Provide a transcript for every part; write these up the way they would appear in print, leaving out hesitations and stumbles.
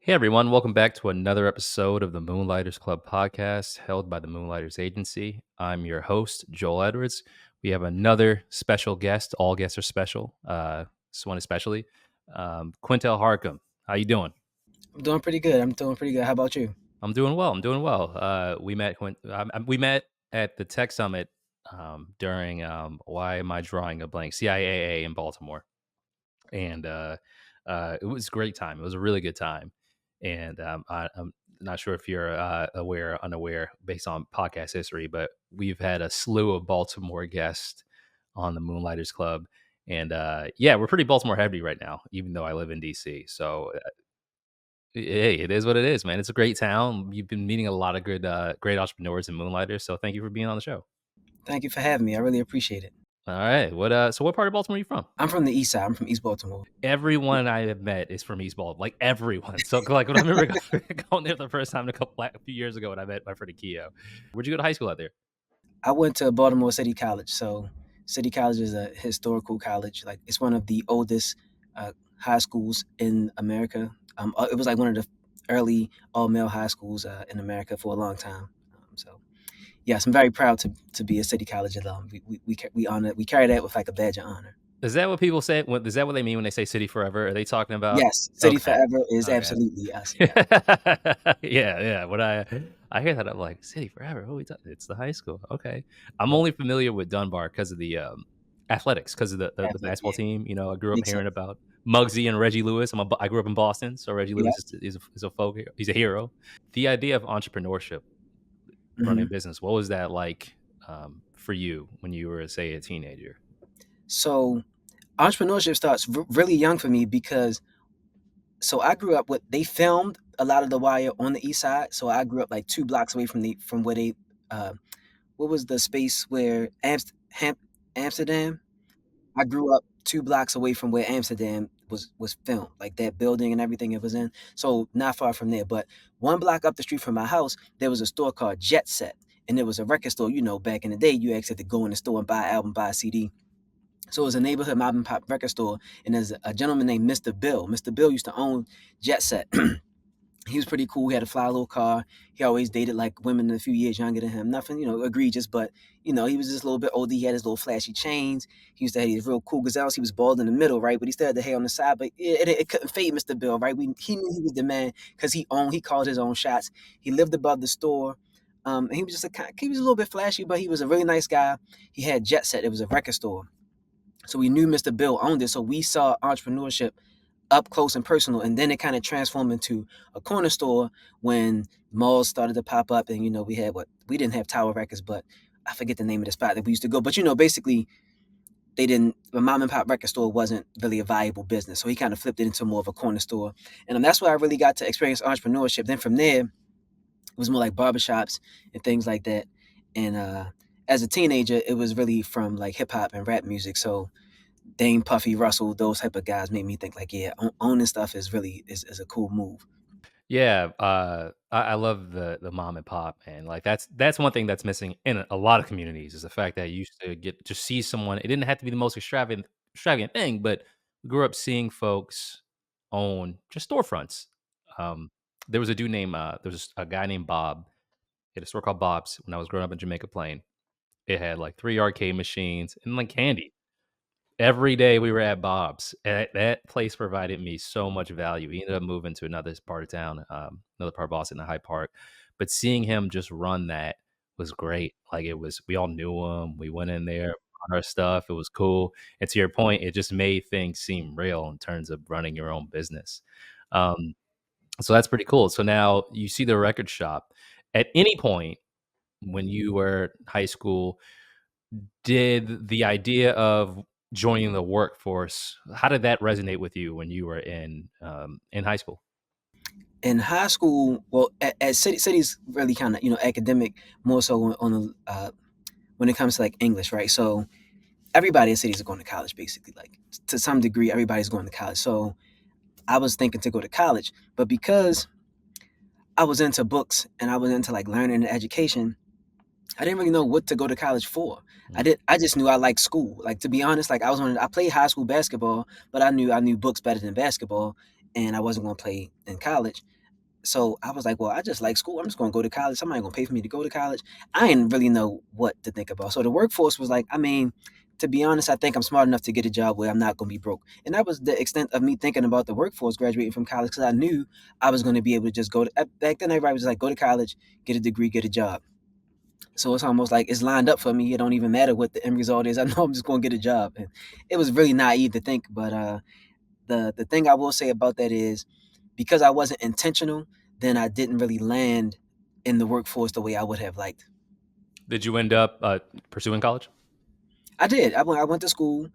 Hey everyone, welcome back to another episode of the Moonlighters Club podcast held by the Moonlighters Agency. I'm your host, Joel Edwards. We have another special guest. All guests are special. This one especially. Quintel Harcum. How you doing? I'm doing pretty good. I'm doing pretty good. How about you? I'm doing well. I'm doing well. We met at the Tech Summit during why am I drawing a blank? CIAA in Baltimore. And it was a great time. It was a really good time, and I'm not sure if you're aware or unaware based on podcast history, but we've had a slew of Baltimore guests on the Moonlighters Club, and yeah, we're pretty Baltimore heavy right now, even though I live in DC. So hey, it is what it is, man. It's a great town. You've been meeting a lot of great entrepreneurs and Moonlighters. So thank you for being on the show. Thank you for having me. I really appreciate it. All right, so what part of Baltimore are you from? I'm from the East Side. I'm from East Baltimore. Everyone I have met is from East Baltimore, like everyone. So, like, when I remember going there the first time a few years ago when I met my friend Akio. Where'd you go to high school out there? I went to Baltimore City College. So, City College is a historical college. Like, it's one of the oldest high schools in America. It was like one of the early all male high schools in America for a long time. So, yes, I'm very proud to be a City College alum. We honor we carry that with like a badge of honor. Is that what people say? Is that what they mean when they say "City Forever"? Are they talking about? Yes, City Okay, Forever is okay, absolutely us. Yeah, yeah, yeah. When I hear that, I'm like, "City Forever." Who we talking? It's the high school. Okay, I'm only familiar with Dunbar because of the athletics, because of the athlete. basketball Yeah, team. I grew up makes hearing sense. about Muggsy and Reggie Lewis. I grew up in Boston, so Reggie Yeah. Lewis is a folk. He's a hero. The idea of entrepreneurship, running a hmm business, what was that like for you when you were, say, a teenager? So entrepreneurship starts really young for me because I grew up with they filmed a lot of The Wire on the East Side. So I grew up like 2 blocks away from where they uh, what was the space where Amsterdam. I grew up 2 blocks away from where Amsterdam was filmed, like that building and everything it was in. So not far from there, but 1 block up the street from my house, there was a store called Jet Set, and it was a record store. Back in the day, you actually had to go in the store and buy an album, buy a CD. So it was a neighborhood mom and pop record store, and there's a gentleman named Mr. Bill. Mr. Bill used to own Jet Set. He was pretty cool. He had a fly little car. He always dated like women a few years younger than him. Nothing, egregious, but he was just a little bit older. He had his little flashy chains. He used to have these real cool gazelles. He was bald in the middle, right? But he still had the hair on the side. But it couldn't fade Mr. Bill, right? He knew he was the man because he called his own shots. He lived above the store. And he was just he was a little bit flashy, but he was a really nice guy. He had Jet Set. It was a record store. So we knew Mr. Bill owned it. So we saw entrepreneurship up close and personal. And then it kind of transformed into a corner store when malls started to pop up. And, we didn't have Tower Records, but I forget the name of the spot that we used to go. But, basically, the mom and pop record store wasn't really a viable business. So he kind of flipped it into more of a corner store. And that's where I really got to experience entrepreneurship. Then from there, it was more like barbershops and things like that. And as a teenager, it was really from like hip hop and rap music. So Dame Puffy Russell, those type of guys made me think like, yeah, owning stuff is really is a cool move. Yeah, I love the mom and pop, and like that's one thing that's missing in a lot of communities is the fact that you used to get to see someone. It didn't have to be the most extravagant thing, but we grew up seeing folks own just storefronts. Um, there was a guy named Bob. He had a store called Bob's when I was growing up in Jamaica Plain. It had like 3 arcade machines and like candy. Every day we were at Bob's, and that place provided me so much value. He ended up moving to another part of town, another part of Boston, in Hyde Park, but seeing him just run that was great. Like, it was we all knew him, we went in there, bought our stuff, it was cool, and to your point, it just made things seem real in terms of running your own business. Um, so that's pretty cool. So now you see the record shop. At any point when you were high school, did the idea of joining the workforce, how did that resonate with you when you were in high school? In high school, well, at cities really kind of academic more so on the when it comes to like English, right? So everybody in cities is going to college basically, like to some degree, everybody's going to college. So I was thinking to go to college, but because I was into books and I was into like learning and education, I didn't really know what to go to college for. Mm. I just knew I liked school. Like to be honest, like I played high school basketball, but I knew books better than basketball, and I wasn't going to play in college. So I was like, well, I just like school. I'm just gonna go to college. Somebody gonna pay for me to go to college. I didn't really know what to think about. So the workforce was like, I mean, to be honest, I think I'm smart enough to get a job where I'm not gonna be broke. And that was the extent of me thinking about the workforce graduating from college because I knew I was gonna be able to just go to back then everybody was like, go to college, get a degree, get a job. So it's almost like it's lined up for me. It don't even matter what the end result is. I know I'm just gonna get a job. And it was really naive to think, but the thing I will say about that is because I wasn't intentional, then I didn't really land in the workforce the way I would have liked. Did you end up pursuing college? I did. I went to school.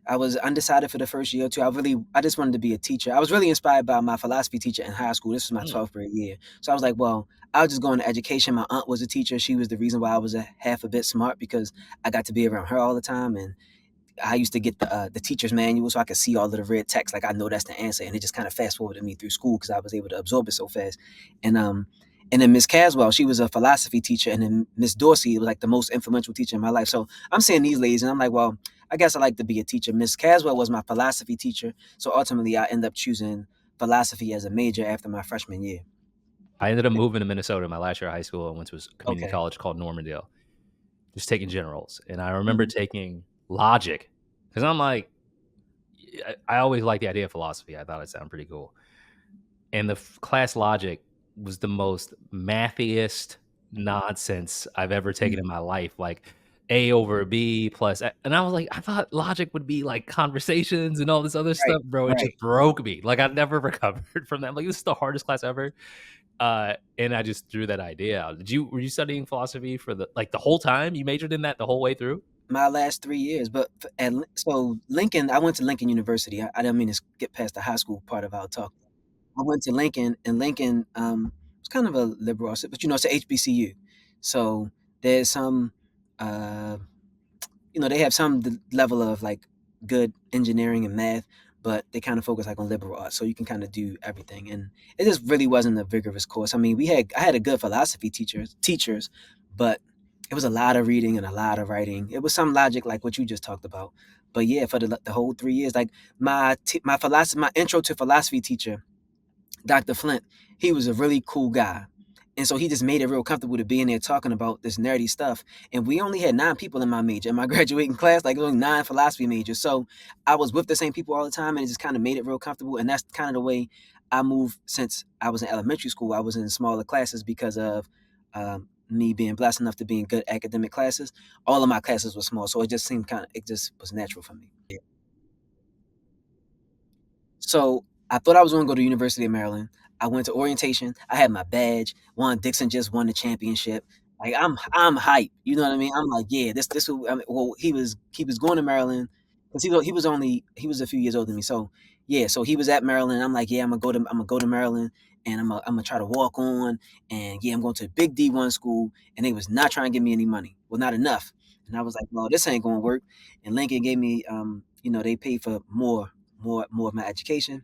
I was undecided for the first year or two. I just wanted to be a teacher. I was really inspired by my philosophy teacher in high school. This was my Mm. 12th grade year. So I was like, well, I'll just go into education. My aunt was a teacher. She was the reason why I was a half a bit smart because I got to be around her all the time. And I used to get the teacher's manual so I could see all of the red text, like I know that's the answer, and it just kind of fast forwarded me through school because I was able to absorb it so fast. And and then Miss Caswell, she was a philosophy teacher, and then Miss Dorsey was like the most influential teacher in my life. So I'm seeing these ladies, and I'm like, well, I guess I like to be a teacher. Miss Caswell was my philosophy teacher, so ultimately I end up choosing philosophy as a major after my freshman year. I ended up moving to Minnesota my last year of high school and went to a community Okay. college called Normandale, just taking generals. And I remember Mhm. taking logic because I'm like, I always liked the idea of philosophy. I thought it sounded pretty cool. And the class logic was the most mathiest nonsense I've ever taken Mhm. in my life. Like A over B plus, and I was like, I thought logic would be like conversations and all this other Right, stuff, bro. It right. just broke me. Like I never recovered from that. Like this is the hardest class ever. And I just threw that idea out. Were you studying philosophy for the whole time? You majored in that the whole way through? My last 3 years, but so Lincoln, I went to Lincoln University. I didn't mean to get past the high school part of our talk. I went to Lincoln, and Lincoln was kind of a liberal, but it's a HBCU, so there's some, uh, they have some level of like good engineering and math, but they kind of focus like on liberal arts, so you can kind of do everything. And it just really wasn't a vigorous course. I mean, I had a good philosophy teachers, but it was a lot of reading and a lot of writing. It was some logic like what you just talked about. But yeah, for the whole 3 years, like my intro to philosophy teacher, Dr. Flint, he was a really cool guy. And so he just made it real comfortable to be in there talking about this nerdy stuff. And we only had 9 people in my major, in my graduating class, like it was only 9 philosophy majors. So I was with the same people all the time, and it just kind of made it real comfortable. And that's kind of the way I moved since I was in elementary school. I was in smaller classes because of me being blessed enough to be in good academic classes. All of my classes were small. So it just was natural for me. So I thought I was going to go to University of Maryland. I went to orientation. I had my badge. Juan Dixon just won the championship. Like I'm hyped. You know what I mean? I'm like, yeah, I mean, well, he was going to Maryland because he was a few years older than me. So yeah, so he was at Maryland. I'm like, yeah, I'm gonna go to Maryland, and I'm gonna try to walk on. And yeah, I'm going to a big D1 school, and they was not trying to give me any money. Well, not enough. And I was like, well, this ain't gonna work. And Lincoln gave me, they paid for more of my education.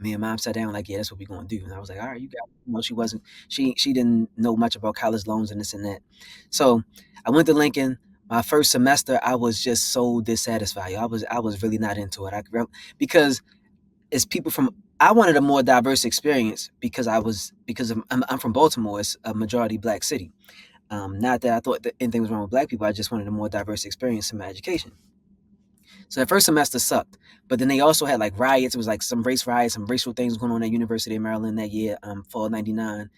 Me and mom sat down like, yeah, that's what we're gonna do. And I was like, all right, you got it. She didn't know much about college loans and this and that. So I went to Lincoln. My first semester, I was just so dissatisfied. I was really not into it. Because it's people from I wanted a more diverse experience because I'm from Baltimore. It's a majority black city. Not that I thought that anything was wrong with black people. I just wanted a more diverse experience in my education. So that first semester sucked. But then they also had like riots. It was like some race riots, some racial things going on at University of Maryland that year, fall '99.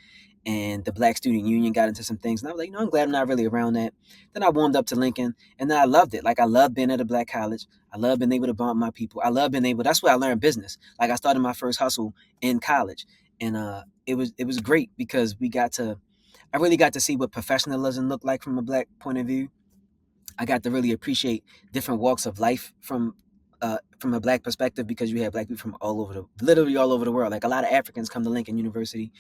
And the Black Student Union got into some things. And I was like, I'm glad I'm not really around that. Then I warmed up to Lincoln, and then I loved it. Like I loved being at a black college. I love being able to bond with my people. I love being able. That's where I learned business. Like I started my first hustle in college, and it was great because I really got to see what professionalism looked like from a black point of view. I got to really appreciate different walks of life from a black perspective because you have black people from literally all over the world. Like a lot of Africans come to Lincoln University,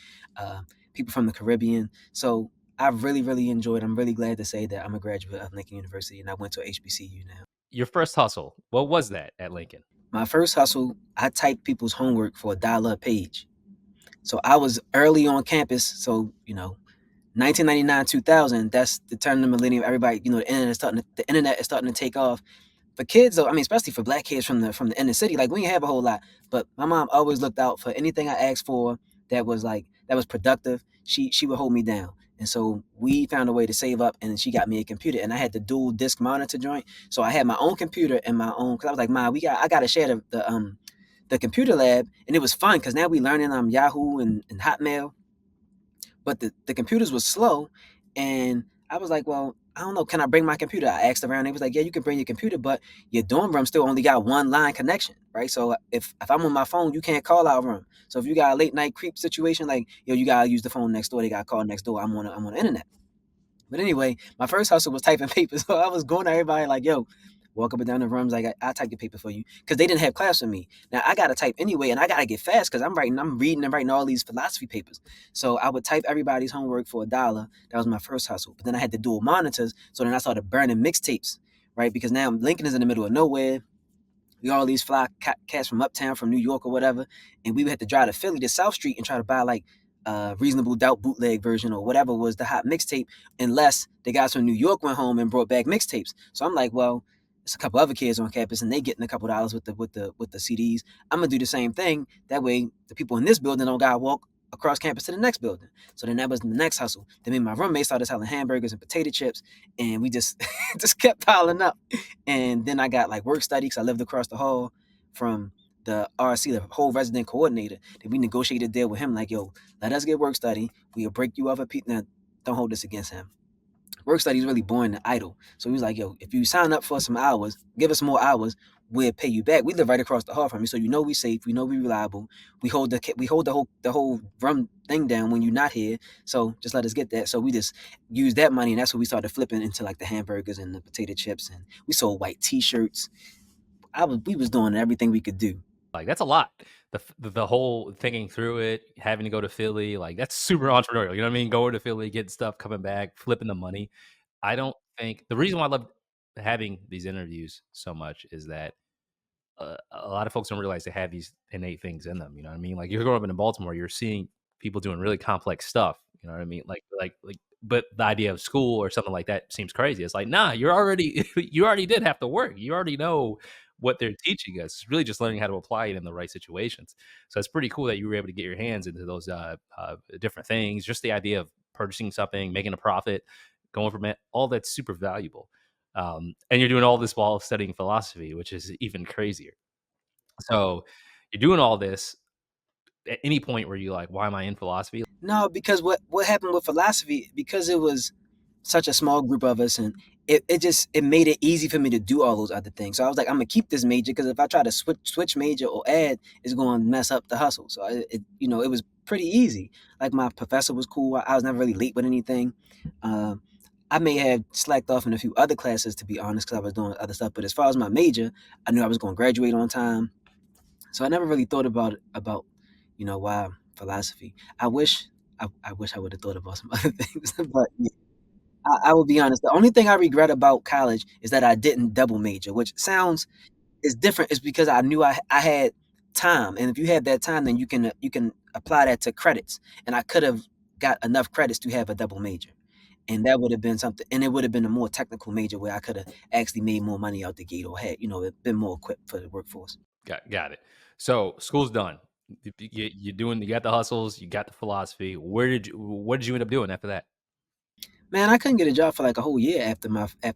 people from the Caribbean. So I really, really enjoyed. I'm really glad to say that I'm a graduate of Lincoln University, and I went to HBCU now. Your first hustle, what was that at Lincoln? My first hustle, I typed people's homework for $1 a page. So I was early on campus. So 1999, 2000. That's the turn of the millennium. Everybody, the internet is starting to take off for kids though. I mean, especially for black kids from the inner city. Like we didn't have a whole lot, but my mom always looked out for anything I asked for. That was like that was productive, she would hold me down. And so we found a way to save up, and she got me a computer, and I had the dual disc monitor joint. So I had my own computer and my own, because I was like, "Ma, I got to share the computer lab," and it was fun because now we learning Yahoo and Hotmail, but the computers was slow, and I was like, well, I don't know, can I bring my computer? I asked around. They was like, yeah, you can bring your computer, but your dorm room still only got one line connection, right? So if I'm on my phone, you can't call our room. So if you got a late night creep situation, like, yo, you gotta use the phone next door. They got to call next door. I'm on the internet. But anyway, my first hustle was typing papers. So I was going to everybody like, yo, walk up and down the rooms. Like, I type the paper for you. Because they didn't have class with me. Now, I got to type anyway, and I got to get fast because I'm reading and writing all these philosophy papers. So I would type everybody's homework for $1. That was my first hustle. But then I had the dual monitors. So then I started burning mixtapes, right? Because now Lincoln is in the middle of nowhere. We all these fly cats from uptown, from New York or whatever, and we would have to drive to Philly to South Street and try to buy like a Reasonable Doubt bootleg version or whatever was the hot mixtape, unless the guys from New York went home and brought back mixtapes. So I'm like, well, it's a couple other kids on campus and they getting a couple dollars with the CDs. I'm gonna do the same thing. That way, the people in this building don't gotta walk across campus to the next building. So then that was the next hustle. Then me and my roommate started selling hamburgers and potato chips, and we just just kept piling up. And then I got like work study because I lived across the hall from the RC, the whole resident coordinator. Then we negotiated a deal with him, like, yo, let us get work study. We'll break you off a piece. Now, don't hold this against him. Work study is really boring and idle. So he was like, yo, if you sign up for some hours, give us more hours, we'll pay you back. We live right across the hall from you, so you know we safe, we know we reliable. We hold the whole rum thing down when you're not here. So just let us get that. So we just use that money, and that's what we started flipping into like the hamburgers and the potato chips, and we sold white T-shirts. We was doing everything we could do. Like, that's a lot. The whole thinking through it, having to go to Philly, like, that's super entrepreneurial, you know what I mean? Going to Philly, getting stuff, coming back, flipping the money. I don't think the reason why I love having these interviews so much is that a lot of folks don't realize they have these innate things in them. You know what I mean? Like, you're growing up in Baltimore, you're seeing people doing really complex stuff. You know what I mean? But the idea of school or something like that seems crazy. It's like, nah, you're already you already did have to work. You already know what they're teaching us. It's really just learning how to apply it in the right situations. So it's pretty cool that you were able to get your hands into those different things. Just the idea of purchasing something, making a profit, going from it, all that's super valuable. And you're doing all this while studying philosophy, which is even crazier. So you're doing all this at any point where you like, why am I in philosophy? No, because what happened with philosophy, because it was such a small group of us, and it made it easy for me to do all those other things. So I was like, I'm gonna keep this major because if I try to switch major or add, it's going to mess up the hustle. So it was pretty easy. Like my professor was cool. I was never really late with anything. Um, I may have slacked off in a few other classes, to be honest, because I was doing other stuff. But as far as my major, I knew I was going to graduate on time. So I never really thought about why philosophy. I wish I would have thought about some other things, but yeah, I will be honest. The only thing I regret about college is that I didn't double major, which sounds is different. It's because I knew I had time, and if you have that time, then you can apply that to credits, and I could have got enough credits to have a double major, and that would have been something, and it would have been a more technical major where I could have actually made more money out the gate or had been more equipped for the workforce. Got it. So school's done. You got the hustles, you got the philosophy. What did you end up doing after that? Man, I couldn't get a job for like a whole year after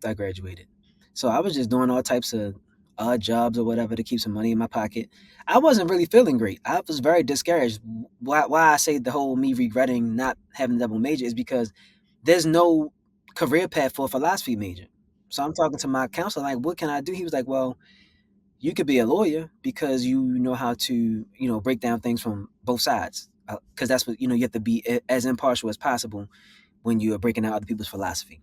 I graduated. So I was just doing all types of odd jobs or whatever to keep some money in my pocket. I wasn't really feeling great. I was very discouraged. Why I say the whole me regretting not having a double major is because there's no career path for a philosophy major. So I'm talking to my counselor, like, what can I do? He was like, well, you could be a lawyer because you know how to, break down things from both sides. Because that's what, you have to be as impartial as possible when you are breaking out other people's philosophy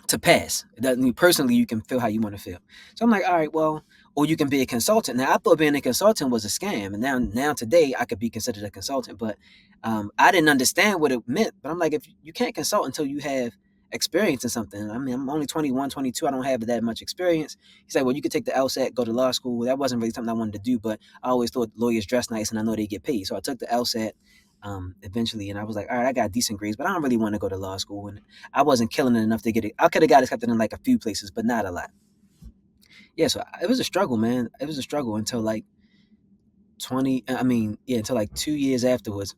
to pass. It doesn't mean personally you can feel how you want to feel. So I'm like, all right, well, or you can be a consultant. Now I thought being a consultant was a scam, and now today I could be considered a consultant, but I didn't understand what it meant. But I'm like, if you can't consult until you have experience in something. I mean, I'm only 21, 22. I don't have that much experience. He's like, well, you could take the LSAT, go to law school. That wasn't really something I wanted to do, but I always thought lawyers dress nice, and I know they get paid. So I took the LSAT eventually, and I was like, all right, I got decent grades, but I don't really want to go to law school, and I wasn't killing it enough to get it. I could have got accepted in like a few places, but not a lot. Yeah, so it was a struggle, man. It was a struggle until like 20. I mean, yeah, until like 2 years afterwards.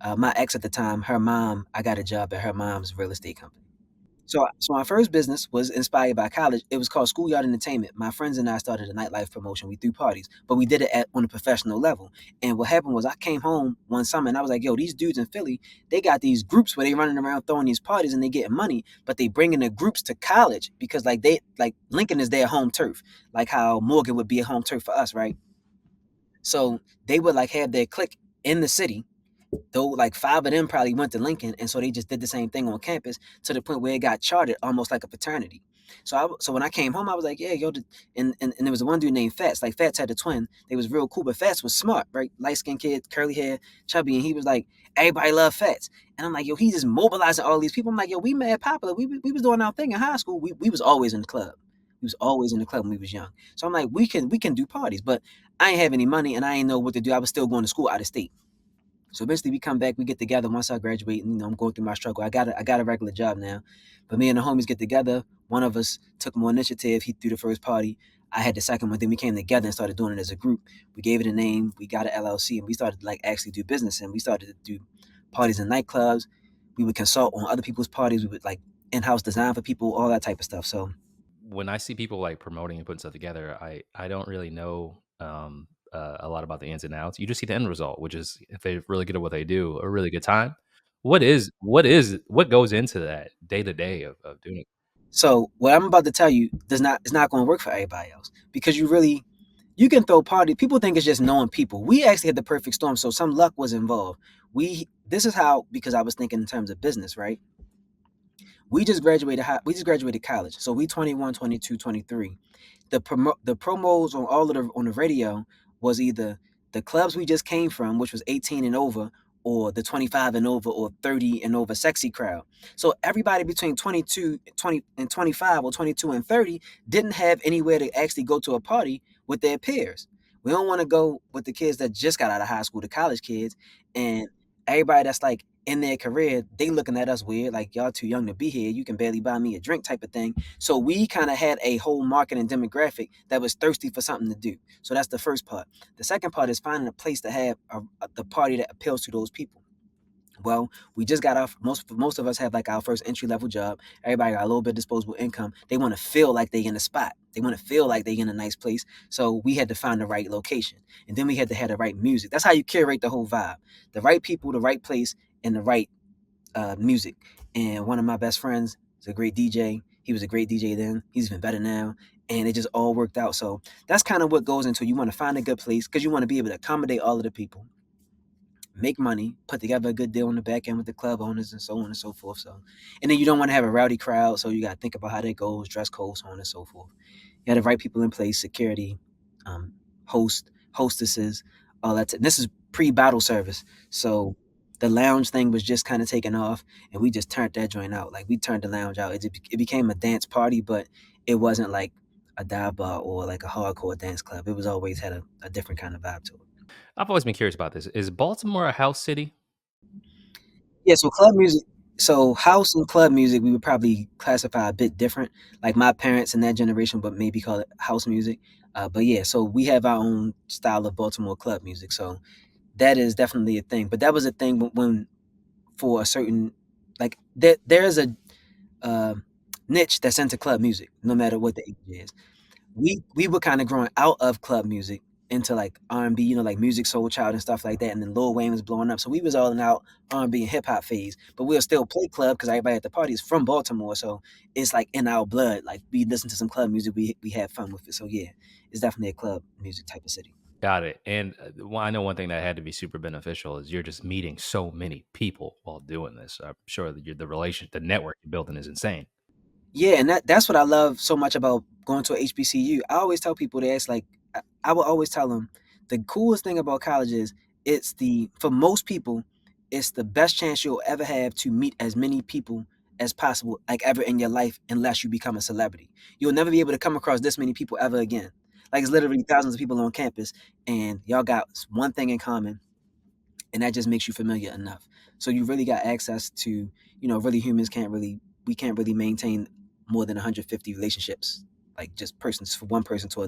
My ex at the time, her mom, I got a job at her mom's real estate company. So my first business was inspired by college. It was called Schoolyard Entertainment. My friends and I started a nightlife promotion. We threw parties, but we did it on a professional level. And what happened was I came home one summer and I was like, yo, these dudes in Philly, they got these groups where they running around throwing these parties and they getting money, but they bringing the groups to college because like Lincoln is their home turf, like how Morgan would be a home turf for us, right? So they would like have their clique in the city, though like five of them probably went to Lincoln, and so they just did the same thing on campus to the point where it got charted almost like a fraternity. So when I came home, I was like, yeah, yo, and there was one dude named Fats. Like Fats had a twin. They was real cool, but Fats was smart, right? Light skinned kid, curly hair, chubby, and he was like, everybody love Fats. And I'm like, yo, he just mobilizing all these people. I'm like, yo, we mad popular. We was doing our thing in high school. We was always in the club. We was always in the club when we was young. So I'm like, we can do parties, but I ain't have any money and I ain't know what to do. I was still going to school out of state. So eventually we come back, we get together once I graduate, and I'm going through my struggle. I got a regular job now. But me and the homies get together. One of us took more initiative. He threw the first party. I had the second one. Then we came together and started doing it as a group. We gave it a name. We got an LLC, and we started to like actually do business. And we started to do parties in nightclubs. We would consult on other people's parties. We would like in-house design for people, all that type of stuff. So When I see people like promoting and putting stuff together, I don't really know a lot about the ins and outs. You just see the end result, which is if they're really good at what they do, a really good time. What goes into that day to day of doing it? So what I'm about to tell you does not is not going to work for everybody else because you can throw parties. People think it's just knowing people. We actually had the perfect storm, so some luck was involved. We This is how, because I was thinking in terms of business, right? We just graduated college, so we 21, 22, 23. The promos on all of the on the radio was either the clubs we just came from, which was 18 and over, or the 25 and over, or 30 and over sexy crowd. So everybody between 22, 20 and 25, or 22 and 30 didn't have anywhere to actually go to a party with their peers. We don't want to go with the kids that just got out of high school, the college kids, and everybody that's like in their career, they looking at us weird, like y'all too young to be here. You can barely buy me a drink type of thing. So we kind of had a whole market and demographic that was thirsty for something to do. So that's the first part. The second part is finding a place to have the party that appeals to those people. Well, we just got our most of us have like our first entry level job. Everybody got a little bit of disposable income. They want to feel like they in a spot. They want to feel like they in a nice place. So we had to find the right location, and then we had to have the right music. That's how you curate the whole vibe: the right people, the right place, and the right music. And one of my best friends is a great DJ. He was a great DJ then. He's even better now. And it just all worked out. So that's kind of what goes into it. You want to find a good place because you want to be able to accommodate all of the people, make money, put together a good deal on the back end with the club owners and so on and so forth. So, and then you don't want to have a rowdy crowd. So you got to think about how that goes, dress code, so on and so forth. You got the right people in place, security, um, hostesses, all that. This is pre-battle service. So the lounge thing was just kind of taking off, and we just turned that joint out. Like we turned the lounge out. It became a dance party, but it wasn't like a dive bar or like a hardcore dance club. It was always had a different kind of vibe to it. I've always been curious about this. Is Baltimore a house city? Yeah, so club music, so house and club music, we would probably classify a bit different. Like my parents and that generation, but maybe call it house music. But yeah, so we have our own style of Baltimore club music. So that is definitely a thing. But that was a thing when for a certain, like there's a uh, niche that's into club music, no matter what the age is. We were kind of growing out of club music into like R&B, like Music Soul Child and stuff like that, and then Lil Wayne was blowing up. So we was all in out R&B and hip hop phase, but we'll still play club because everybody at the party is from Baltimore, so it's like in our blood. Like we listen to some club music, we have fun with it. So yeah, it's definitely a club music type of city. Got it. And I know one thing that had to be super beneficial is you're just meeting so many people while doing this. I'm sure that the network you're building is insane. Yeah, and that's what I love so much about going to a HBCU. I always tell people, they ask like, I will always tell them the coolest thing about college is it's the for most people it's the best chance you'll ever have to meet as many people as possible, like ever in your life, unless you become a celebrity. You'll never be able to come across this many people ever again. Like it's literally thousands of people on campus, and y'all got one thing in common, and that just makes you familiar enough. So you really got access to, really humans can't really we can't really maintain more than 150 relationships, like just persons for one person to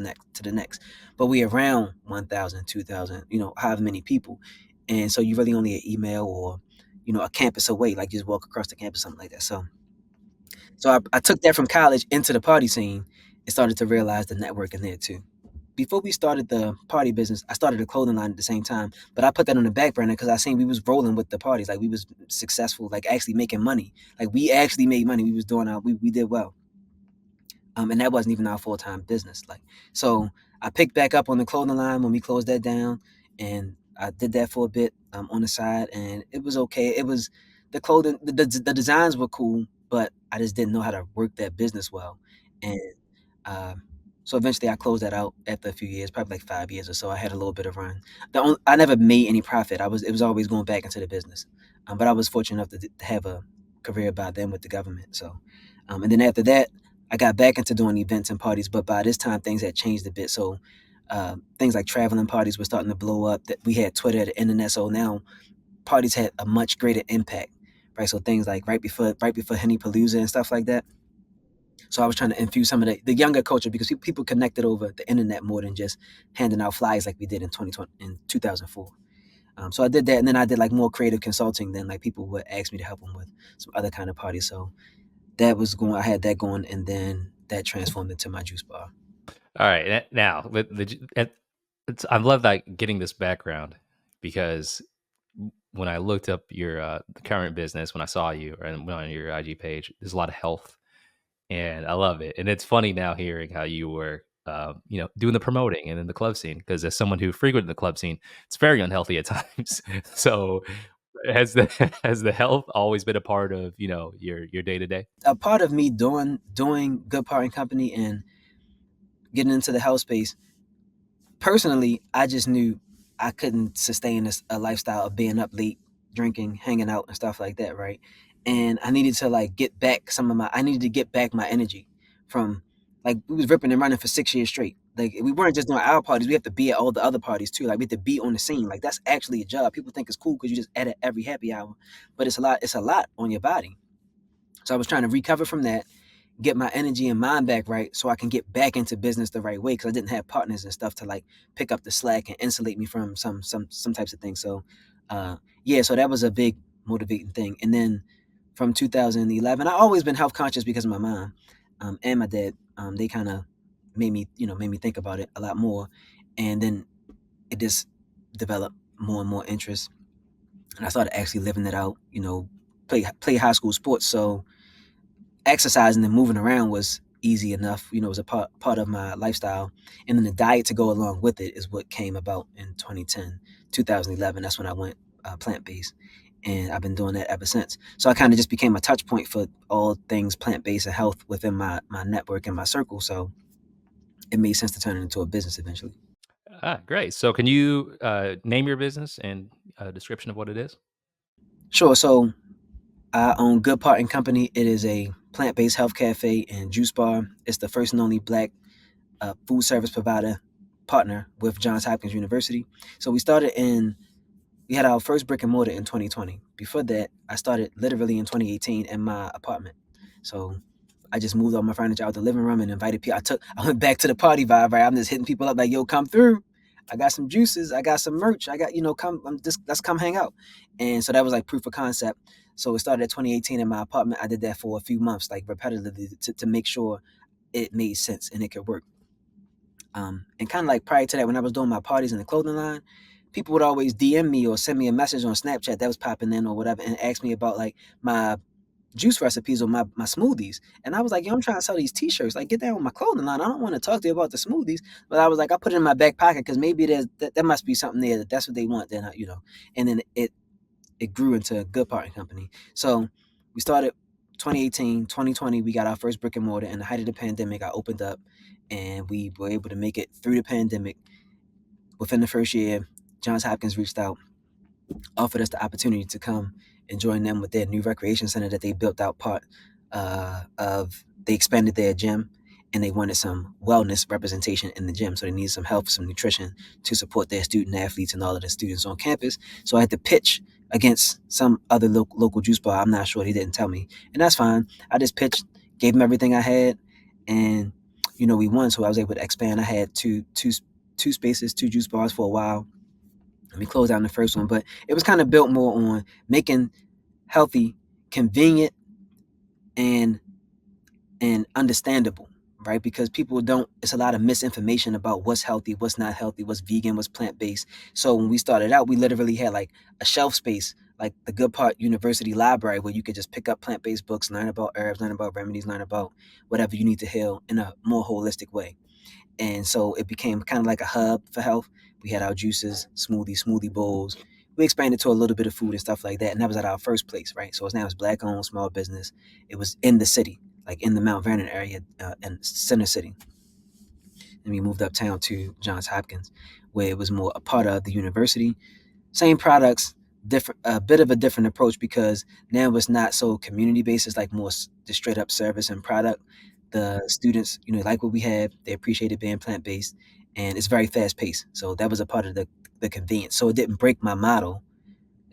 the next. But we around 1,000, 2,000, however many people, and so you really only an email or a campus away, like just walk across the campus, something like that. So I took that from college into the party scene and started to realize the networking there too. Before we started the party business, I started a clothing line at the same time, but I put that on the back burner because I seen we was rolling with the parties, like we was successful, like actually making money, like we actually made money. We was doing we did well, and that wasn't even our full time business. Like, so I picked back up on the clothing line when we closed that down, and I did that for a bit on the side, and it was okay. It was the clothing, the designs were cool, but I just didn't know how to work that business well, and um, so eventually I closed that out after a few years, probably like 5 years or so. I had a little bit of run. I never made any profit. It was always going back into the business, but I was fortunate enough to have a career by then with the government. So, and then after that, I got back into doing events and parties. But by this time, things had changed a bit. So, things like traveling parties were starting to blow up. That we had Twitter, the internet. So now parties had a much greater impact, right? So things like right before Henny Palooza and stuff like that. So I was trying to infuse some of the younger culture because people connected over the internet more than just handing out flyers like we did in 2020 in 2004. So I did that, and then I did like more creative consulting. Then like people would ask me to help them with some other kind of parties. So that was going. I had that going, and then that transformed into my juice bar. All right, now with I love that getting this background because when I looked up your current business, when I saw you and went on your IG page, there's a lot of health, and I love it. And it's funny now hearing how you were, doing the promoting and in the club scene. Because as someone who frequented the club scene, it's very unhealthy at times. So has the has the health always been a part of your day to day? A part of me doing good part and company and getting into the health space. Personally, I just knew I couldn't sustain a lifestyle of being up late, drinking, hanging out, and stuff like that, right? And I needed to like get back I needed to get back my energy from, like, we was ripping and running for 6 years straight. Like, we weren't just doing our parties; we have to be at all the other parties too. Like, we have to be on the scene. Like, that's actually a job. People think it's cool because you just edit every happy hour, but it's a lot. It's a lot on your body. So I was trying to recover from that, get my energy and mind back right so I can get back into business the right way because I didn't have partners and stuff to like pick up the slack and insulate me from some types of things. So yeah, so that was a big motivating thing. And then from 2011, I always been health conscious because of my mom and my dad. They kind of made me think about it a lot more, and then it just developed more and more interest, and I started actually living it out. Play high school sports, so exercising and moving around was easy enough. It was a part of my lifestyle. And then the diet to go along with it is what came about in 2010, 2011. That's when I went plant based. And I've been doing that ever since. So I kind of just became a touch point for all things plant based and health within my network and my circle. So it made sense to turn it into a business eventually. Ah, great. So can you name your business and a description of what it is? Sure. So I own Good Part and Company. It is a plant based health cafe and juice bar. It's the first and only black food service provider partner with Johns Hopkins University. So we had our first brick and mortar in 2020. Before that, I started literally in 2018 in my apartment. So I just moved all my furniture out the living room and invited people. I went back to the party vibe, right? I'm just hitting people up like, yo, come through. I got some juices. I got some merch. I got, come, let's come hang out. And so that was like proof of concept. So it started at 2018 in my apartment. I did that for a few months, like repetitively to make sure it made sense and it could work. And kind of like prior to that, when I was doing my parties in the clothing line, people would always DM me or send me a message on Snapchat that was popping in or whatever and ask me about like my juice recipes or my smoothies. And I was like, yo, I'm trying to sell these t-shirts. Like, get down with my clothing line. I don't want to talk to you about the smoothies. But I was like, I put it in my back pocket because maybe there must be something there that's what they want. And then it grew into a Good Part and Company. So we started 2018, 2020, we got our first brick and mortar. In the height of the pandemic, I opened up and we were able to make it through the pandemic. Within the first year, Johns Hopkins reached out, offered us the opportunity to come and join them with their new recreation center that they built out part of. They expanded their gym and they wanted some wellness representation in the gym. So they needed some health, some nutrition to support their student athletes and all of the students on campus. So I had to pitch against some other local juice bar. I'm not sure. They didn't tell me. And that's fine. I just pitched, gave them everything I had, and we won. So I was able to expand. I had two spaces, two juice bars for a while. Let me close down the first one, but it was kind of built more on making healthy convenient and understandable, right? Because people don't, it's a lot of misinformation about what's healthy, what's not healthy, what's vegan, what's plant-based. So when we started out, we literally had like a shelf space, like the Good Part University library, where you could just pick up plant-based books, learn about herbs, learn about remedies, learn about whatever you need to heal in a more holistic way. And so it became kind of like a hub for health. We had our juices, smoothie bowls. We expanded to a little bit of food and stuff like that, and that was at our first place, right? So now it's black owned, small business. It was in the city, like in the Mount Vernon area, in Center City. And we moved uptown to Johns Hopkins, where it was more a part of the university. Same products, different, a bit of a different approach because now it's not so community based. It's like more just straight up service and product. The students, like what we have. They appreciated being plant based, and it's very fast paced. So that was a part of the convenience. So it didn't break my model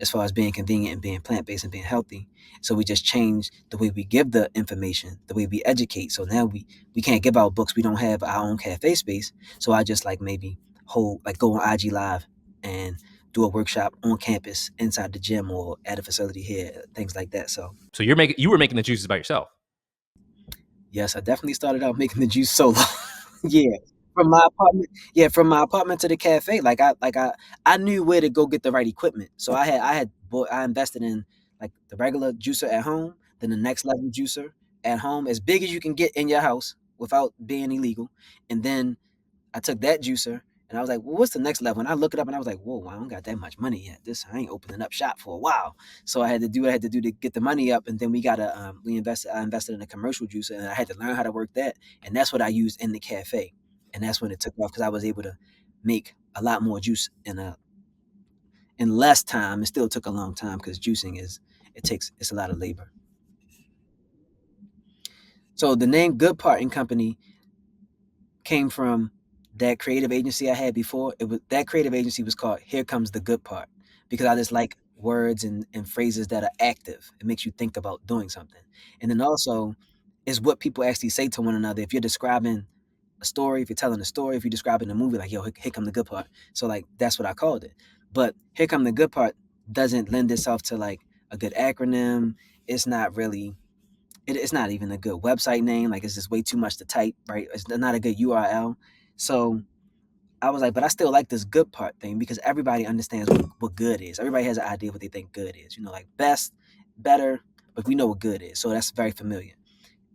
as far as being convenient and being plant based and being healthy. So we just changed the way we give the information, the way we educate. So now we can't give out books. We don't have our own cafe space. So I just like maybe hold like go on IG Live and do a workshop on campus inside the gym or at a facility here, things like that. So So you were making the juices by yourself. yes, I definitely started out making the juice solo. Yeah. From my apartment, yeah, from my apartment to the cafe, I knew where to go get the right equipment. So I invested in like the regular juicer at home, then the next level juicer at home, as big as you can get in your house without being illegal. And then I took that juicer and I was like, well, what's the next level? And I look it up and I was like, whoa, I don't got that much money yet. This I ain't opening up shop for a while. So I had to do what I had to do to get the money up. And then I invested in a commercial juicer and I had to learn how to work that. And that's what I used in the cafe. And that's when it took off because I was able to make a lot more juice in less time. It still took a long time because juicing it's a lot of labor. So the name Good Parting Company came from that creative agency I had before. It was that creative agency was called Here Comes the Good Part because I just like words and phrases that are active. It makes you think about doing something. And then also is what people actually say to one another. If you're describing a story, if you're telling a story, if you're describing a movie, like, yo, here come the good part. So like that's what I called it. But Here Come the Good Part doesn't lend itself to like a good acronym. It's not really it's not even a good website name. Like it's just way too much to type, right? It's not a good URL. So I was like, but I still like this good part thing because everybody understands what good is. Everybody has an idea what they think good is. Like best, better, but we know what good is. So that's very familiar.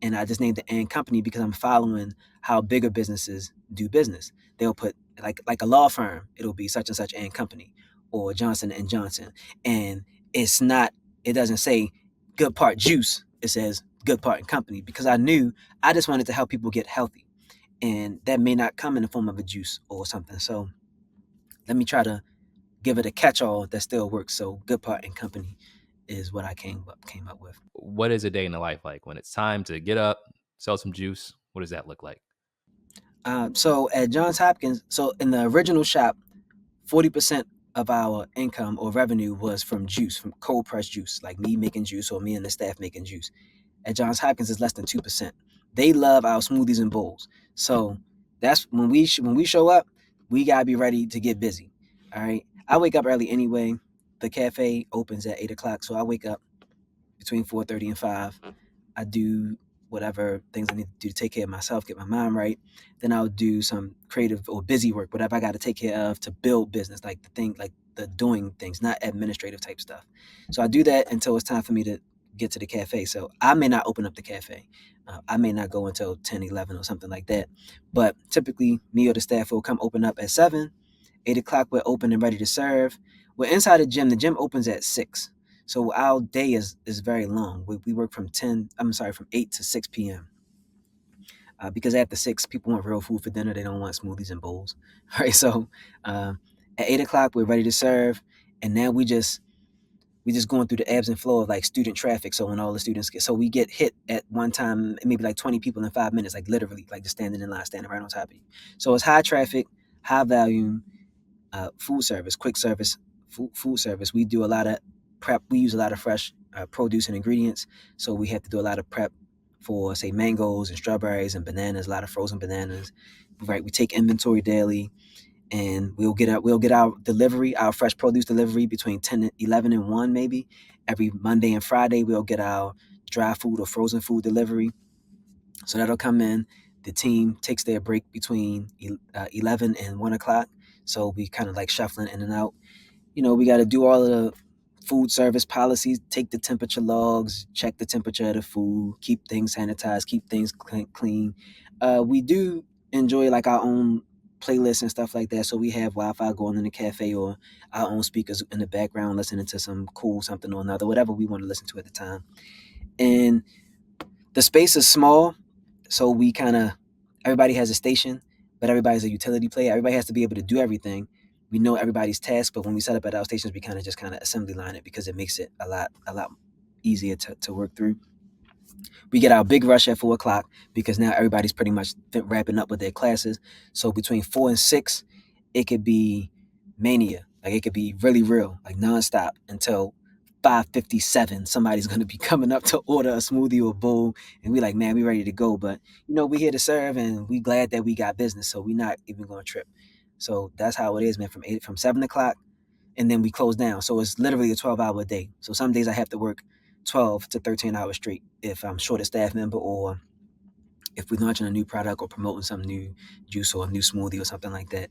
And I just named the and company because I'm following how bigger businesses do business. They'll put like a law firm, it'll be such and such and company or Johnson and Johnson. And it's not, it doesn't say good part juice. It says good part and company because I knew I just wanted to help people get healthy. And that may not come in the form of a juice or something. So let me try to give it a catch-all that still works. So good part and company is what I came up with. What is a day in the life like when it's time to get up, sell some juice? What does that look like? So at Johns Hopkins, so in the original shop, 40% of our income or revenue was from juice, from cold pressed juice, like me making juice or me and the staff making juice. At Johns Hopkins, it's less than 2%. They love our smoothies and bowls. So that's when we show up, we gotta be ready to get busy. All right. I wake up early anyway. The cafe opens at 8 o'clock, so I wake up between 4:30 and 5. I do whatever things I need to do to take care of myself, get my mind right. Then I'll do some creative or busy work, whatever I got to take care of to build business, like the thing, like the doing things, not administrative type stuff. So I do that until it's time for me to get to the cafe. So I may not open up the cafe. I may not go until 10, 11 or something like that. But typically, me or the staff will come open up at 7. 8 o'clock, we're open and ready to serve. We're inside the gym. The gym opens at 6. So our day is very long. We work from 8 to 6 p.m. Because after 6, people want real food for dinner. They don't want smoothies and bowls, right? So uh, at 8 o'clock, we're ready to serve, and now we just going through the ebbs and flow of like student traffic. So when all the students so we get hit at one time, maybe like 20 people in 5 minutes, like literally, like just standing in line, standing right on top of you. So it's high traffic, high volume, food service, quick service, food service. We do a lot of prep. We use a lot of fresh produce and ingredients, so we have to do a lot of prep for, say, mangoes and strawberries and bananas. A lot of frozen bananas. Right, we take inventory daily, and we'll get our delivery, our fresh produce delivery between 10 and 11 and 1 maybe. Every Monday and Friday we'll get our dry food or frozen food delivery. So that'll come in. The team takes their break between 11 and 1 o'clock. So we kind of like shuffling in and out. We got to do all of the food service policies, take the temperature logs, check the temperature of the food, keep things sanitized, keep things clean. We do enjoy like our own playlists and stuff like that. So we have Wi-Fi going in the cafe or our own speakers in the background listening to some cool something or another, whatever we want to listen to at the time. And the space is small, so we kind of everybody has a station, but everybody's a utility player. Everybody has to be able to do everything. We know everybody's task, but when we set up at our stations, we kind of assembly line it because it makes it a lot easier to work through. We get our big rush at 4 o'clock because now everybody's pretty much wrapping up with their classes. So between 4 and 6, it could be mania. Like it could be really real, like nonstop until 5:57. Somebody's gonna be coming up to order a smoothie or a bowl, and we like, man, we ready to go. But we here to serve, and we glad that we got business, so we not even gonna trip. So that's how it is, man. From 7 o'clock, and then we close down. So it's literally a 12-hour day. So some days I have to work 12 to 13 hours straight if I'm short a staff member or if we're launching a new product or promoting some new juice or a new smoothie or something like that.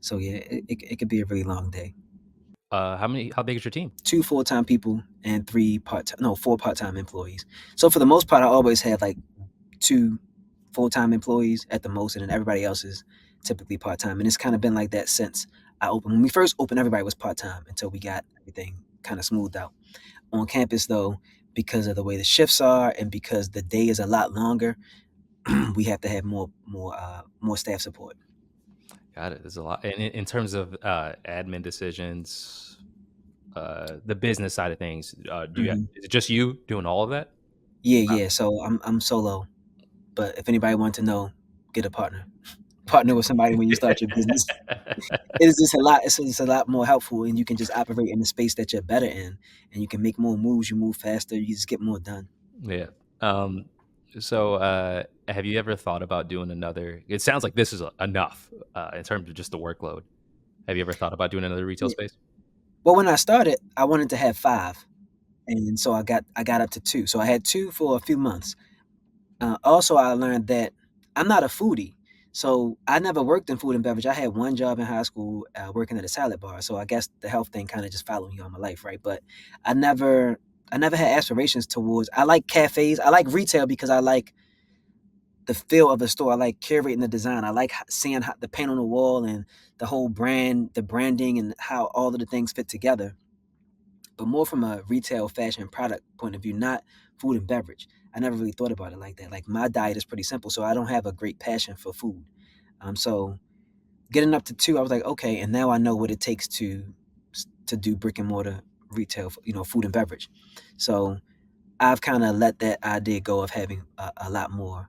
So yeah, it could be a really long day. How big is your team? Two full-time people and four part-time employees. So for the most part, I always have like two full-time employees at the most, and then everybody else is typically part-time. And it's kind of been like that since I opened. When we first opened, everybody was part-time until we got everything kind of smoothed out. On campus, though, because of the way the shifts are and because the day is a lot longer, we have to have more staff support. Got it. There's a lot. And in terms of admin decisions, the business side of things, Hmm. is it just you doing all of that? Yeah, yeah. So I'm solo, but if anybody wants to know, get a partner. Partner with somebody when you start your business. It's just a lot. It's a lot more helpful, and you can just operate in the space that you're better in, and you can make more moves. You move faster. You just get more done. Yeah. Um, so, have you ever thought about doing another? It sounds like this is enough in terms of just the workload. Have you ever thought about doing another retail Yeah. space? Well, when I started, I wanted to have five, and so I got up to two. So I had two for a few months. Also, I learned that I'm not a foodie. So I never worked in food and beverage. I had one job in high school working at a salad bar. So I guess the health thing kind of just followed me all my life, right? But I never, I never had aspirations towards. I like cafes. I like retail because I like the feel of the store. I like curating the design. I like seeing the paint on the wall and the whole brand, the branding, and how all of the things fit together, but more from a retail fashion product point of view, not food and beverage. I never really thought about it like that. Like my diet is pretty simple, so I don't have a great passion for food. So getting up to two, I was like, okay, and now I know what it takes to do brick and mortar retail, food and beverage. So I've kind of let that idea go of having a lot more,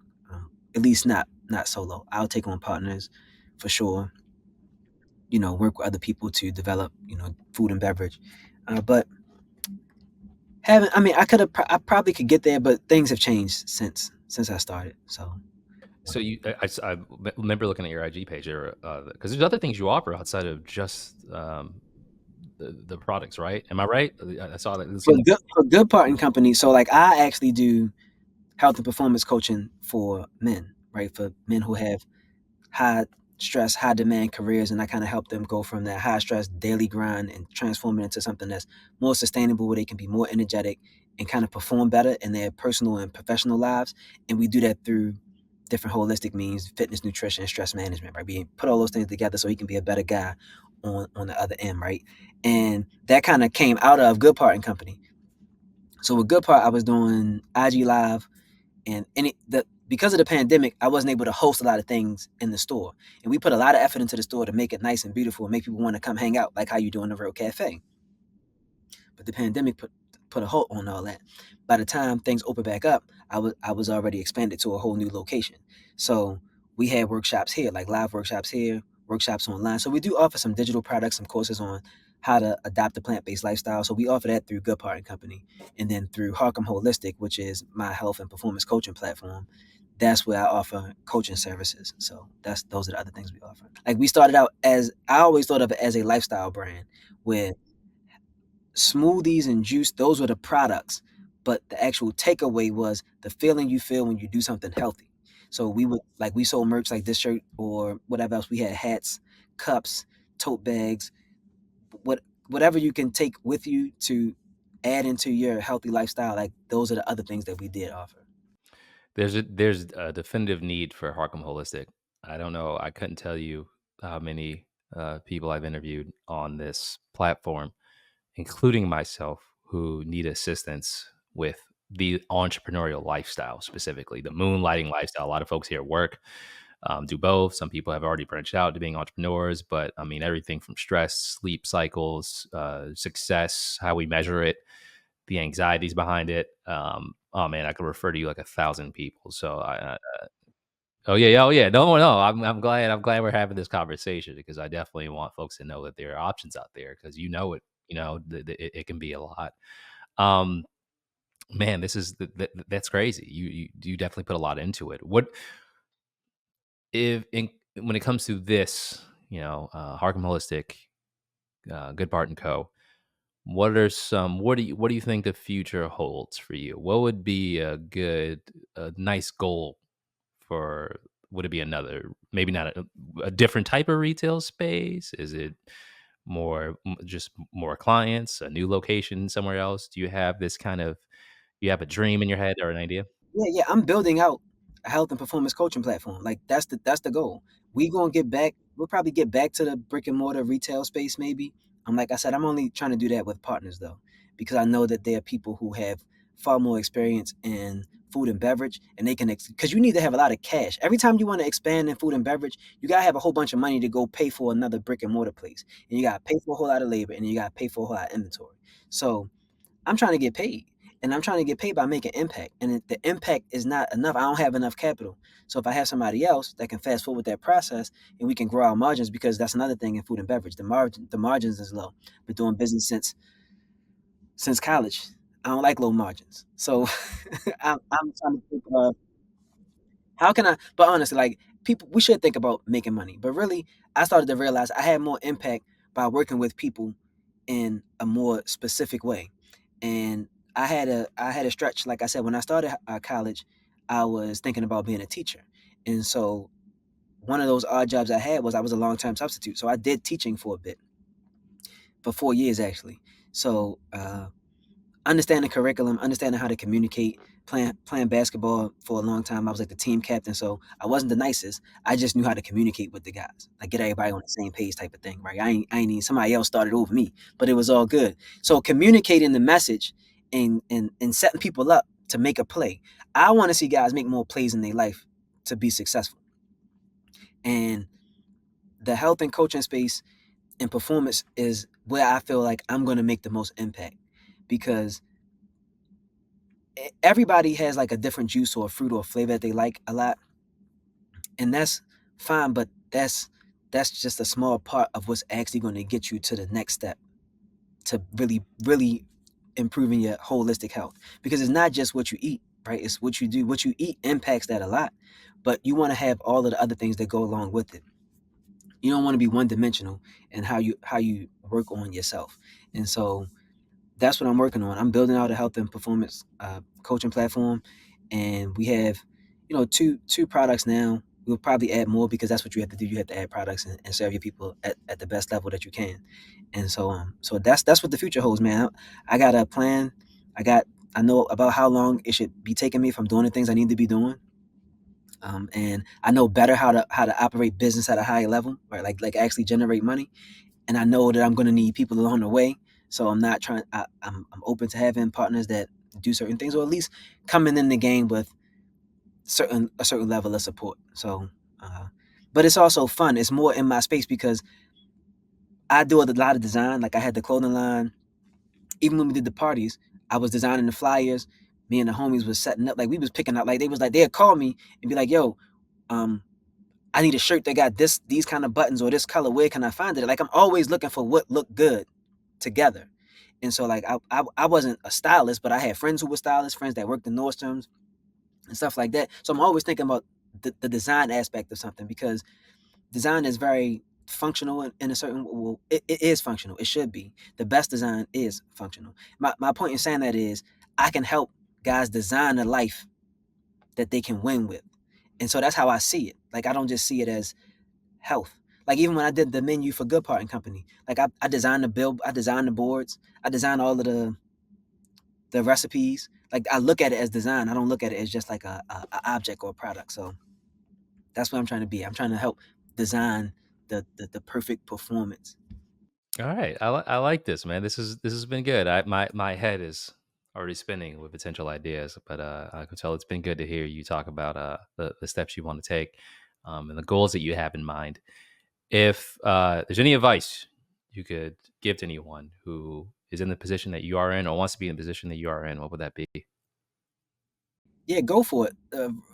at least not solo. I'll take on partners for sure. Work with other people to develop, food and beverage. But haven't. I mean, I probably could get there, but things have changed since I started. So So I remember looking at your IG page there because there's other things you offer outside of just the products, right? Am I right? I saw that. It for seemed like good part in company. So like I actually do health and performance coaching for men, right? For men who have high stress, high demand careers, and I kind of help them go from that high stress daily grind and transform it into something that's more sustainable, where they can be more energetic and kind of perform better in their personal and professional lives. And we do that through different holistic means: fitness, nutrition, stress management. Right? We put all those things together so he can be a better guy on the other end, right? And that kind of came out of Good Part and Company. So with Good Part, I was doing IG Live, and because of the pandemic, I wasn't able to host a lot of things in the store, and we put a lot of effort into the store to make it nice and beautiful and make people want to come hang out, like how you do in a real cafe. But the pandemic put a halt on all that. By the time things opened back up, I was already expanded to a whole new location. So we had workshops here, like live workshops here, workshops online. So we do offer some digital products, some courses on how to adopt a plant-based lifestyle. So we offer that through Good Part and Company, and then through Harcum Holistic, which is my health and performance coaching platform. that's where I offer coaching services. So those are the other things we offer. Like we started out as I always thought of it as a lifestyle brand where smoothies and juice, those were the products, but the actual takeaway was the feeling you feel when you do something healthy. So we would like we sold merch like this shirt or whatever else. We had hats, cups, tote bags, what whatever you can take with you to add into your healthy lifestyle. Like those are the other things that we did offer. There's a definitive need for Harcum Holistic. I don't know. I couldn't tell you how many people I've interviewed on this platform, including myself, who need assistance with the entrepreneurial lifestyle, specifically the moonlighting lifestyle. A lot of folks here work, do both. Some people have already branched out to being entrepreneurs, but I mean, everything from stress, sleep cycles, success, how we measure it, the anxieties behind it. Oh man, I could refer to you like 1,000 people. So oh yeah, yeah, oh yeah, no, no, I'm glad we're having this conversation because I definitely want folks to know that there are options out there because you know it, it can be a lot. Um, man, this is that's crazy. You definitely put a lot into it. What if in when it comes to this, Harcum Holistic, Good Part and Co. What do you think the future holds for you? What would be a nice goal for would it be another maybe not a different type of retail space? Is it just more clients, a new location somewhere else? Do you have this kind of you have a dream in your head or an idea? Yeah, yeah, I'm building out a health and performance coaching platform. Like that's the goal. We gonna get back. We'll probably get back to the brick and mortar retail space. Maybe. Like I said, I'm only trying to do that with partners though, because I know that there are people who have far more experience in food and beverage, and they can because you need to have a lot of cash. Every time you want to expand in food and beverage, you gotta have a whole bunch of money to go pay for another brick and mortar place, and you gotta pay for a whole lot of labor, and you gotta pay for a whole lot of inventory. So I'm trying to get paid. And I'm trying to get paid by making impact. And the impact is not enough. I don't have enough capital. So if I have somebody else that can fast forward that process and we can grow our margins, because that's another thing in food and beverage. The margins is low. Been doing business since college. I don't like low margins. So I'm trying to think of how can I, but honestly, like people, we should think about making money. But really, I started to realize I had more impact by working with people in a more specific way. And I had a stretch, like I said, when I started college, I was thinking about being a teacher. And so one of those odd jobs I had was I was a long term substitute. So I did teaching for a bit, for 4 years actually. So understanding curriculum, understanding how to communicate, playing basketball for a long time. I was like the team captain, so I wasn't the nicest. I just knew how to communicate with the guys, like get everybody on the same page type of thing, right? I ain't need somebody else started over me, but it was all good. So communicating the message and setting people up to make a play. I want to see guys make more plays in their life to be successful. And the health and coaching space and performance is where I feel like I'm going to make the most impact because everybody has like a different juice or a fruit or a flavor that they like a lot, and that's fine. But that's just a small part of what's actually going to get you to the next step to really, really improving your holistic health. Because it's not just what you eat, right? It's what you do. What you eat impacts that a lot, but you want to have all of the other things that go along with it. You don't want to be one dimensional in how you work on yourself, and so that's what I'm working on. I'm building out a health and performance coaching platform, and we have, two products now. We'll probably add more because that's what you have to do. You have to add products and serve your people at the best level that you can. And so that's what the future holds, man. I got a plan. I got I know about how long it should be taking me if I'm doing the things I need to be doing. And I know better how to operate business at a higher level, right? Like actually generate money, and I know that I'm going to need people along the way. So I'm not trying. I'm open to having partners that do certain things, or at least coming in the game with a certain level of support. So, uh, but it's also fun. It's more in my space because I do a lot of design. Like I had the clothing line. Even when we did the parties, I was designing the flyers. Me and the homies was setting up. Like we was picking out. Like they was like they'd call me and be like, "Yo, um, I need a shirt that got these kind of buttons or this color. Where can I find it?" Like I'm always looking for what looked good together. And so like I wasn't a stylist, but I had friends who were stylists, friends that worked in Nordstrom's, and stuff like that. So I'm always thinking about the design aspect of something, because design is very functional in a certain, well, it is functional. It should be. The best design is functional. My point in saying that is I can help guys design a life that they can win with. And so that's how I see it. Like, I don't just see it as health. Like, even when I did the menu for Good Part and Company, like I designed the bill, I designed the boards, I designed all of the recipes. Like, I look at it as design. I don't look at it as just like a object or a product. So that's what I'm trying to be. I'm trying to help design the perfect performance. All right, I like this, man. This has been good. My head is already spinning with potential ideas, but I can tell it's been good to hear you talk about the steps you want to take, and the goals that you have in mind. If there's any advice you could give to anyone who is in the position that you are in or wants to be in the position that you are in, what would that be? Yeah, go for it.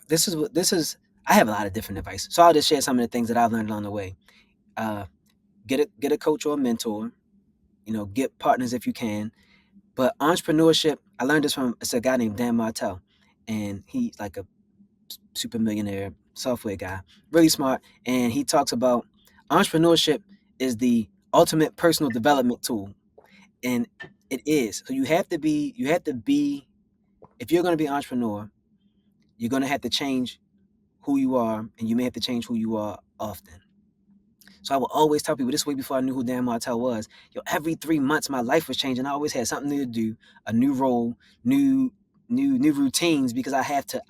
This is what this is. I have a lot of different advice, so I'll just share some of the things that I've learned along the way. Uh, get a coach or a mentor. Get partners if you can. But entrepreneurship, I learned this from, it's a guy named Dan Martell, and he's like a super millionaire software guy, really smart, and he talks about entrepreneurship is the ultimate personal development tool, and it is. So you have to be if you're going to be an entrepreneur, you're going to have to change who you are, and you may have to change who you are often. So I will always tell people this, way before I knew who Dan Martell was. Yo, every 3 months my life was changing. I always had something new to do, a new role, new new routines, because I have to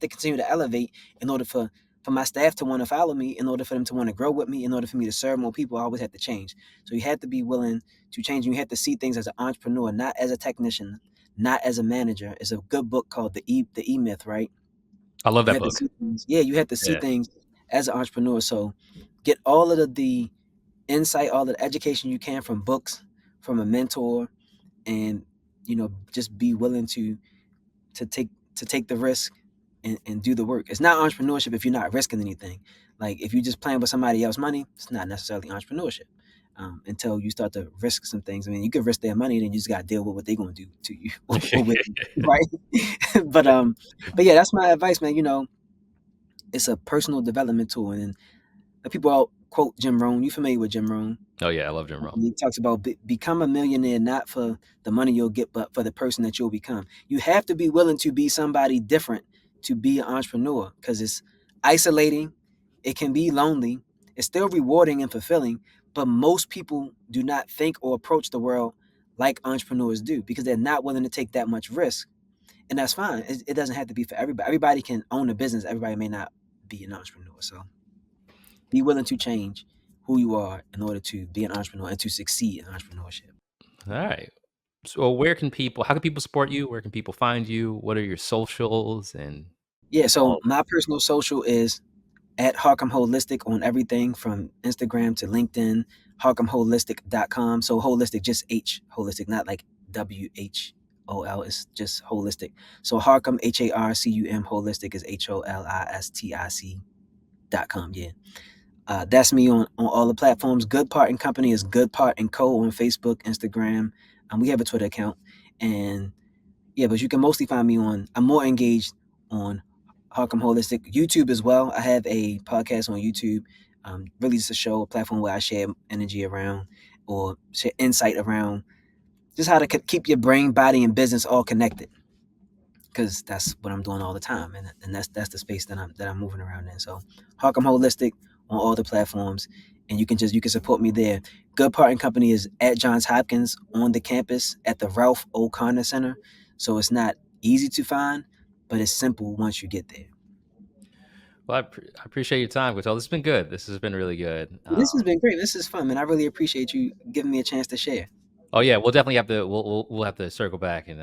continue to elevate in order for my staff to want to follow me, in order for them to want to grow with me, in order for me to serve more people. I always have to change. So you have to be willing to change. You have to see things as an entrepreneur, not as a technician, not as a manager. It's a good book called the E Myth, right? I love You that have to book. see things. Yeah, you have to see Yeah. things as an entrepreneur. So get all of the insight, all the education you can from books, from a mentor, and just be willing to take the risk and do the work. It's not entrepreneurship if you're not risking anything. Like, if you're just playing with somebody else's money, it's not necessarily entrepreneurship. Until you start to risk some things. I mean, you could risk their money, then you just got to deal with what they're going to do to you, or with you, right? But yeah, that's my advice, man. It's a personal development tool, and the people all quote Jim Rohn. You familiar with Jim Rohn? Oh yeah, I love Jim Rome. He talks about become a millionaire not for the money you'll get, but for the person that you'll become. You have to be willing to be somebody different to be an entrepreneur, because it's isolating, it can be lonely, it's still rewarding and fulfilling, but most people do not think or approach the world like entrepreneurs do, because they're not willing to take that much risk. And that's fine. It doesn't have to be for everybody. Everybody can own a business, everybody may not be an entrepreneur. So be willing to change who you are in order to be an entrepreneur and to succeed in entrepreneurship. All right. So how can people support you? Where can people find you? What are your socials and Yeah, so all my personal social is at Harcum Holistic on everything from Instagram to LinkedIn, harcumholistic.com. So holistic, just H, holistic, not like WHOL, it's just holistic. So Harcum, HARCUM, holistic is HOLISTIC.com. Yeah. That's me on all the platforms. Good Part and Company is Good Part and Co. on Facebook, Instagram. We have a Twitter account. And yeah, but you can mostly find me I'm more engaged on Harcum Holistic. YouTube as well. I have a podcast on YouTube. Really just a show, a platform where I share energy around, or share insight around just how to keep your brain, body, and business all connected. Because that's what I'm doing all the time, and that's the space that I'm moving around in. So Harcum Holistic on all the platforms, and you can support me there. Good Part and Company is at Johns Hopkins on the campus at the Ralph O'Connor Center. So it's not easy to find, but it's simple once you get there. well, I appreciate your time, Quintel. This has been good. This has been really good. This has been great. This is fun, man. I really appreciate you giving me a chance to share. Oh yeah, we'll definitely have to we'll have to circle back and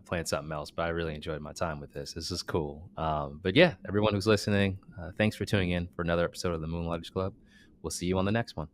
plan something else. But I really enjoyed my time with this. This is cool. But yeah, everyone who's listening, thanks for tuning in for another episode of the Moonlighters Club. We'll see you on the next one.